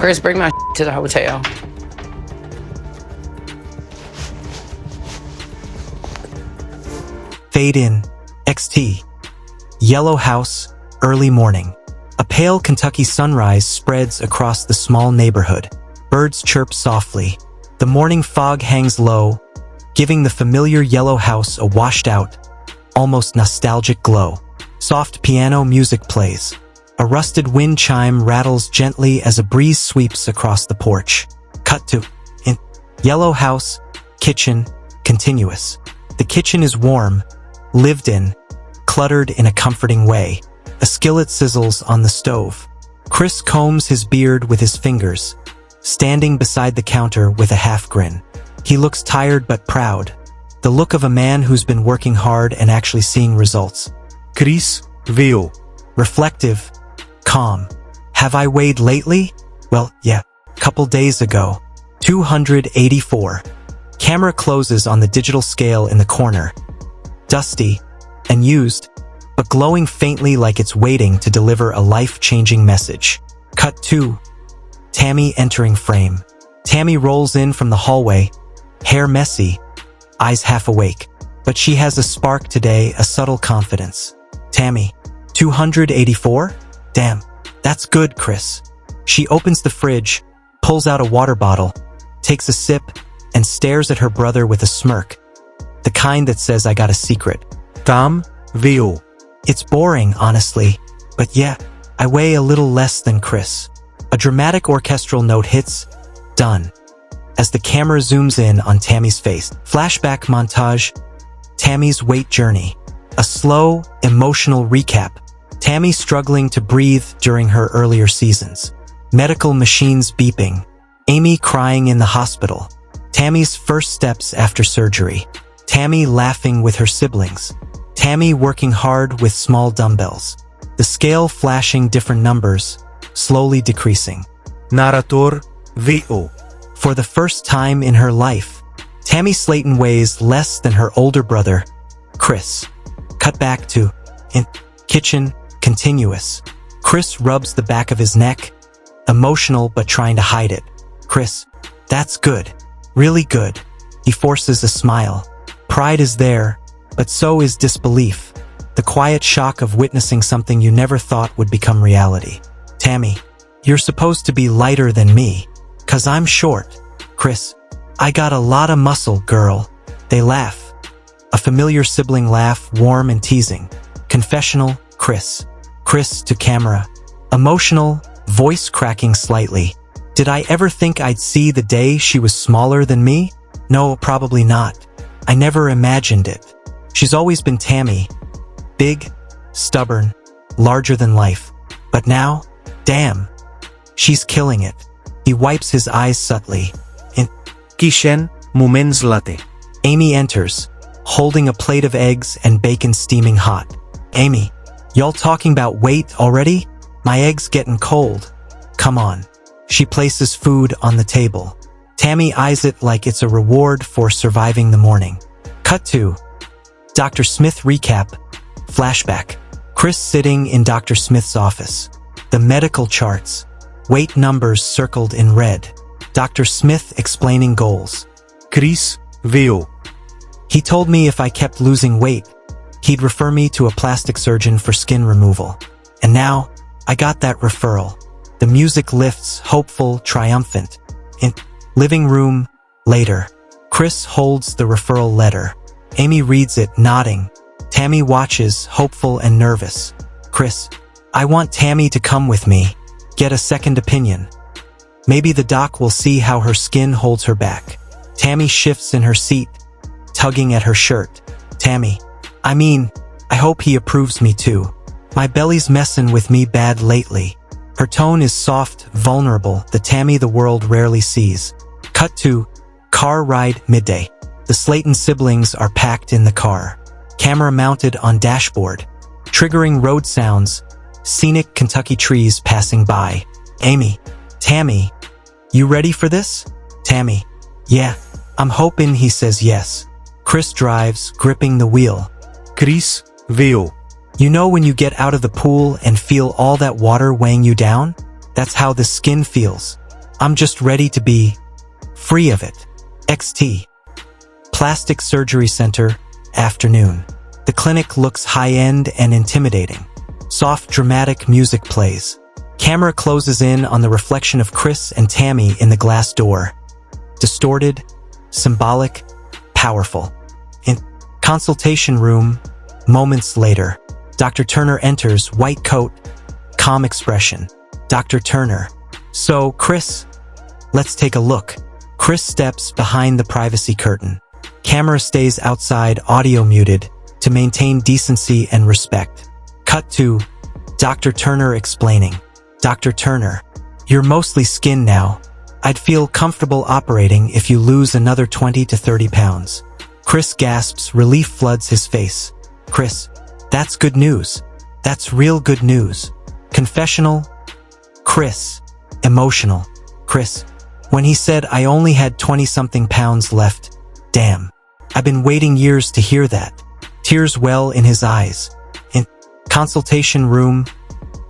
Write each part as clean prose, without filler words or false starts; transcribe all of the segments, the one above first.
Chris, bring my to the hotel. Fade in. XT. Yellow House, early morning. A pale Kentucky sunrise spreads across the small neighborhood. Birds chirp softly. The morning fog hangs low, giving the familiar yellow house a washed-out, almost nostalgic glow. Soft piano music plays. A rusted wind chime rattles gently as a breeze sweeps across the porch. Cut to in yellow house, kitchen, continuous. The kitchen is warm, lived in, cluttered in a comforting way. A skillet sizzles on the stove. Chris combs his beard with his fingers, standing beside the counter with a half grin. He looks tired but proud, the look of a man who's been working hard and actually seeing results. Chris, viu. Reflective, calm. Have I weighed lately? Well, yeah, couple days ago. 284. Camera closes on the digital scale in the corner. Dusty and used, but glowing faintly like it's waiting to deliver a life-changing message. Cut 2. Tammy entering frame. Tammy rolls in from the hallway, hair messy, eyes half awake. But she has a spark today, a subtle confidence. Tammy, 284? Damn, that's good, Chris. She opens the fridge, pulls out a water bottle, takes a sip, and stares at her brother with a smirk. The kind that says I got a secret. Tam, viu. It's boring, honestly, but yeah, I weigh a little less than Chris. A dramatic orchestral note hits, done. As the camera zooms in on Tammy's face, flashback montage, Tammy's weight journey. A slow, emotional recap. Tammy struggling to breathe during her earlier seasons. Medical machines beeping. Amy crying in the hospital. Tammy's first steps after surgery. Tammy laughing with her siblings. Tammy working hard with small dumbbells. The scale flashing different numbers, slowly decreasing. Narrator, viu. For the first time in her life, Tammy Slaton weighs less than her older brother, Chris. Cut back to in kitchen, continuous. Chris rubs the back of his neck, emotional but trying to hide it. Chris, that's good. Really good. He forces a smile. Pride is there, but so is disbelief. The quiet shock of witnessing something you never thought would become reality. Tammy, you're supposed to be lighter than me, 'cause I'm short. Chris, I got a lot of muscle, girl. They laugh. A familiar sibling laugh, warm and teasing. Confessional, Chris. Chris to camera. Emotional, voice cracking slightly. Did I ever think I'd see the day she was smaller than me? No, probably not. I never imagined it. She's always been Tammy. Big, stubborn, larger than life. But now, damn, she's killing it. He wipes his eyes subtly. In Kishen, moments late. Amy enters, holding a plate of eggs and bacon steaming hot. Amy, y'all talking about weight already? My egg's getting cold. Come on. She places food on the table. Tammy eyes it like it's a reward for surviving the morning. Cut to Dr. Smith recap. Flashback. Chris sitting in Dr. Smith's office. The medical charts. Weight numbers circled in red. Dr. Smith explaining goals. Chris, viu. He told me if I kept losing weight, he'd refer me to a plastic surgeon for skin removal. And now, I got that referral. The music lifts, hopeful, triumphant. In living room, later. Chris holds the referral letter. Amy reads it, nodding. Tammy watches, hopeful and nervous. Chris, I want Tammy to come with me. Get a second opinion. Maybe the doc will see how her skin holds her back. Tammy shifts in her seat, tugging at her shirt. Tammy, I hope he approves me too. My belly's messin' with me bad lately. Her tone is soft, vulnerable, the Tammy the world rarely sees. Cut to car ride midday. The Slaton siblings are packed in the car. Camera mounted on dashboard. Triggering road sounds. Scenic Kentucky trees passing by. Amy, Tammy, you ready for this? Tammy, yeah, I'm hoping he says yes. Chris drives, gripping the wheel. Chris, viu. You know when you get out of the pool and feel all that water weighing you down? That's how the skin feels. I'm just ready to be free of it. XT. Plastic Surgery Center, afternoon. The clinic looks high-end and intimidating. Soft, dramatic music plays. Camera closes in on the reflection of Chris and Tammy in the glass door. Distorted, symbolic, powerful. In consultation room, moments later, Dr. Turner enters, white coat, calm expression. Dr. Turner. So, Chris, let's take a look. Chris steps behind the privacy curtain. Camera stays outside, audio muted, to maintain decency and respect. Cut to Dr. Turner explaining. Dr. Turner, you're mostly skin now. I'd feel comfortable operating if you lose another 20 to 30 pounds. Chris gasps, relief floods his face. Chris, that's good news. That's real good news. Confessional? Chris, emotional. Chris, when he said I only had 20-something pounds left, damn. I've been waiting years to hear that. Tears well in his eyes. In consultation room,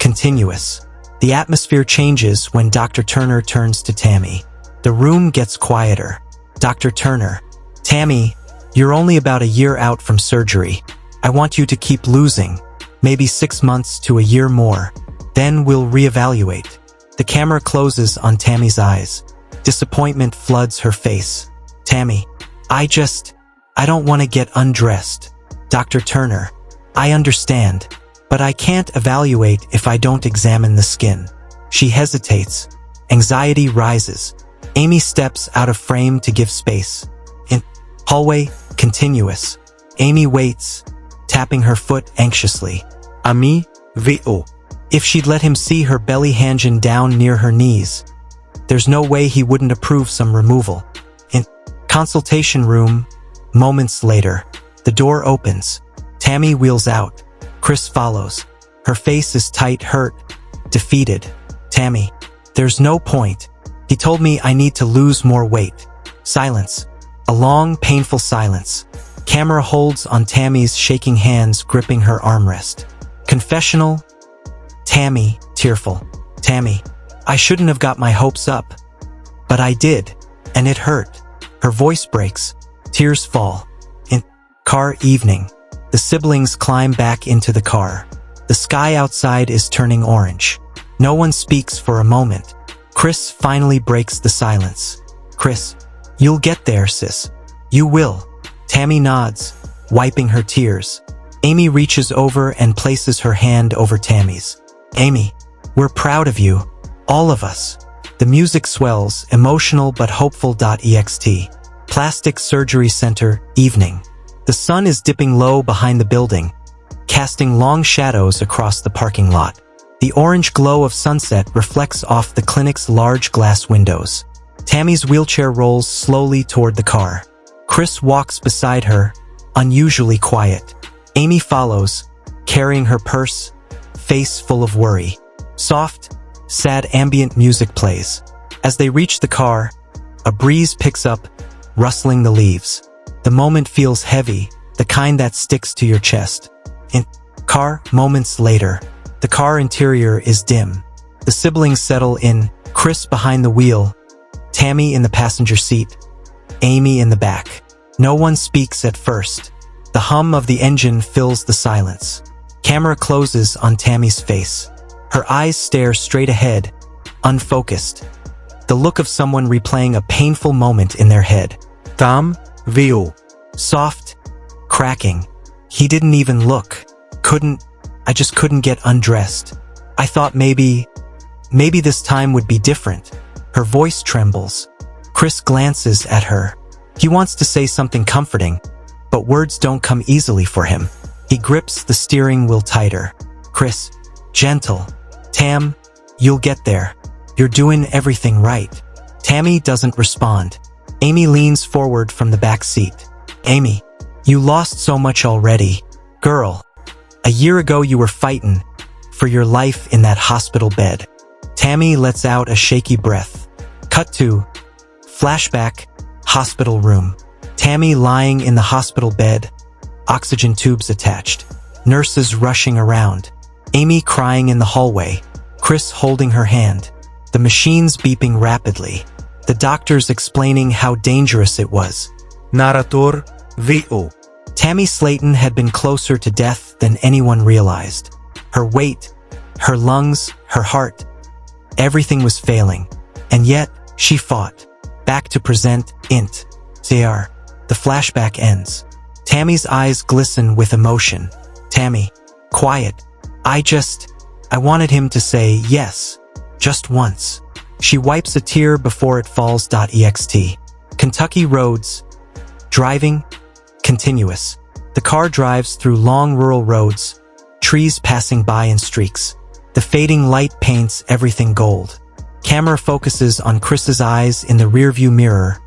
continuous. The atmosphere changes when Dr. Turner turns to Tammy. The room gets quieter. Dr. Turner, Tammy, you're only about a year out from surgery. I want you to keep losing, maybe 6 months to a year more. Then we'll reevaluate. The camera closes on Tammy's eyes. Disappointment floods her face. Tammy, I don't want to get undressed. Dr. Turner, I understand, but I can't evaluate if I don't examine the skin. She hesitates. Anxiety rises. Amy steps out of frame to give space. In hallway, continuous. Amy waits, tapping her foot anxiously. Ami, VO. If she'd let him see her belly hanging down near her knees, there's no way he wouldn't approve some removal. In consultation room, moments later, the door opens. Tammy wheels out. Chris follows. Her face is tight, hurt, defeated. Tammy, there's no point. He told me I need to lose more weight. Silence. A long, painful silence. Camera holds on Tammy's shaking hands, gripping her armrest. Confessional. Tammy, tearful. Tammy, I shouldn't have got my hopes up. But I did, and it hurt. Her voice breaks. Tears fall. In car evening. The siblings climb back into the car. The sky outside is turning orange. No one speaks for a moment. Chris finally breaks the silence. Chris, you'll get there, sis. You will. Tammy nods, wiping her tears. Amy reaches over and places her hand over Tammy's. Amy, we're proud of you. All of us. The music swells, emotional but hopeful. Ext. Plastic Surgery Center, evening. The sun is dipping low behind the building, casting long shadows across the parking lot. The orange glow of sunset reflects off the clinic's large glass windows. Tammy's wheelchair rolls slowly toward the car. Chris walks beside her, unusually quiet. Amy follows, carrying her purse, face full of worry. Soft, sad ambient music plays. As they reach the car, a breeze picks up, rustling the leaves. The moment feels heavy, the kind that sticks to your chest. In car, moments later, the car interior is dim. The siblings settle in, Chris behind the wheel, Tammy in the passenger seat, Amy in the back. No one speaks at first. The hum of the engine fills the silence. Camera closes on Tammy's face. Her eyes stare straight ahead, unfocused. The look of someone replaying a painful moment in their head. Tam, VO. Soft, cracking. He didn't even look. I just couldn't get undressed. I thought maybe this time would be different. Her voice trembles. Chris glances at her. He wants to say something comforting, but words don't come easily for him. He grips the steering wheel tighter. Chris, gentle. Tam, you'll get there. You're doing everything right. Tammy doesn't respond. Amy leans forward from the back seat. Amy, you lost so much already. Girl, a year ago you were fighting for your life in that hospital bed. Tammy lets out a shaky breath. Cut to flashback, hospital room. Tammy lying in the hospital bed, oxygen tubes attached. Nurses rushing around. Amy crying in the hallway. Chris holding her hand. the machines beeping rapidly, the doctors explaining how dangerous it was. Narrator VO. Tammy Slaton had been closer to death than anyone realized. Her weight, her lungs, her heart, everything was failing. And yet, she fought. Back to present, int. Zr. The flashback ends. Tammy's eyes glisten with emotion. Tammy. Quiet. I wanted him to say yes. Just once. She wipes a tear before it falls. Ext. Kentucky roads. Driving. Continuous. The car drives through long rural roads, trees passing by in streaks. The fading light paints everything gold. Camera focuses on Chris's eyes in the rearview mirror,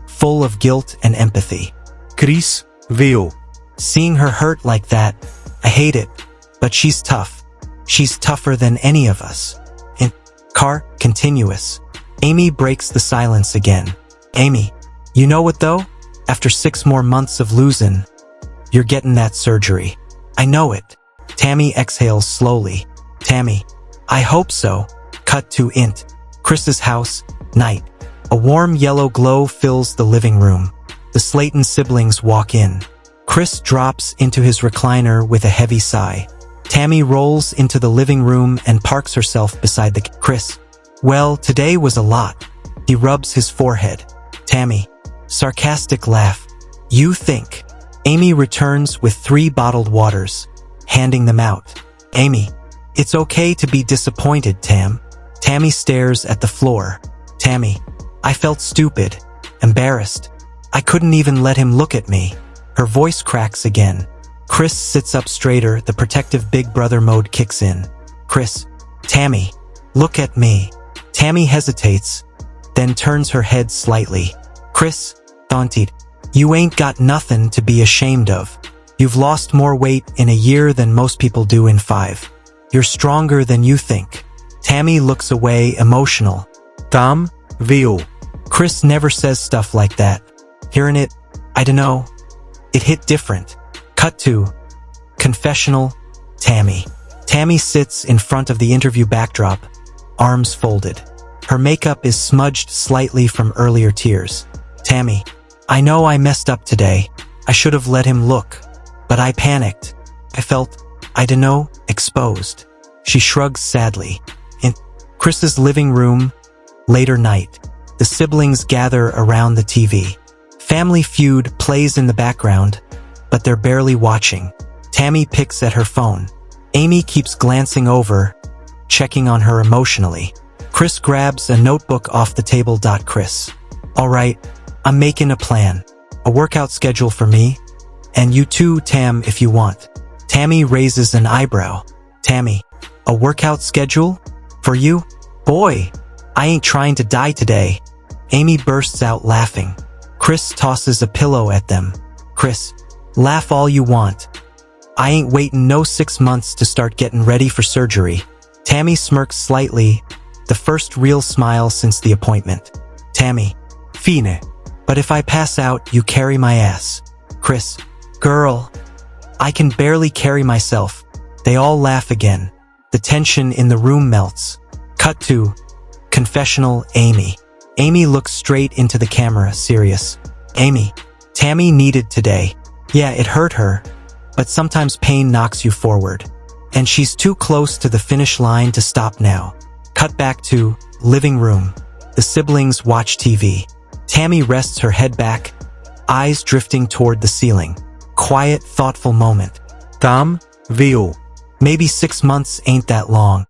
full of guilt and empathy. Chris VO. Seeing her hurt like that, I hate it, but she's tough. She's tougher than any of us. In car, continuous. Amy breaks the silence again. Amy, you know what though? After 6 more months of losing, you're getting that surgery. I know it. Tammy exhales slowly. Tammy, I hope so. Cut to int. Chris's house, night. A warm yellow glow fills the living room. The Slaton siblings walk in. Chris drops into his recliner with a heavy sigh. Tammy rolls into the living room and parks herself beside the Chris. Well, today was a lot. He rubs his forehead. Tammy. Sarcastic laugh. You think. Amy returns with 3 bottled waters, handing them out. Amy. It's okay to be disappointed, Tam. Tammy stares at the floor. Tammy. I felt stupid. Embarrassed. I couldn't even let him look at me. Her voice cracks again. Chris sits up straighter, the protective big brother mode kicks in. Chris. Tammy. Look at me. Tammy hesitates, then turns her head slightly. Chris. Daunted. You ain't got nothing to be ashamed of. You've lost more weight in a year than most people do in 5. You're stronger than you think. Tammy looks away, emotional. Tam VO. Chris never says stuff like that. Hearing it, I dunno. It hit different. Cut to confessional, Tammy. Tammy sits in front of the interview backdrop, arms folded. Her makeup is smudged slightly from earlier tears. Tammy. I know I messed up today. I should have let him look. But I panicked. I felt, I dunno, exposed. She shrugs sadly. In Chris's living room, later night. The siblings gather around the TV. Family Feud plays in the background, but they're barely watching. Tammy picks at her phone. Amy keeps glancing over, checking on her emotionally. Chris grabs a notebook off the table. Chris. All right, I'm making a plan. A workout schedule for me. And you too, Tam, if you want. Tammy raises an eyebrow. Tammy. A workout schedule? For you? Boy, I ain't trying to die today. Amy bursts out laughing. Chris tosses a pillow at them. Chris. Laugh all you want. I ain't waiting no 6 months to start getting ready for surgery. Tammy smirks slightly, the first real smile since the appointment. Tammy. Fine. But if I pass out, you carry my ass. Chris. Girl. I can barely carry myself. They all laugh again. The tension in the room melts. Cut to confessional, Amy. Amy looks straight into the camera, serious. Amy. Tammy needed today. Yeah, it hurt her, but sometimes pain knocks you forward. And she's too close to the finish line to stop now. Cut back to living room. The siblings watch TV. Tammy rests her head back, eyes drifting toward the ceiling. Quiet, thoughtful moment. Tam VO. Maybe 6 months ain't that long.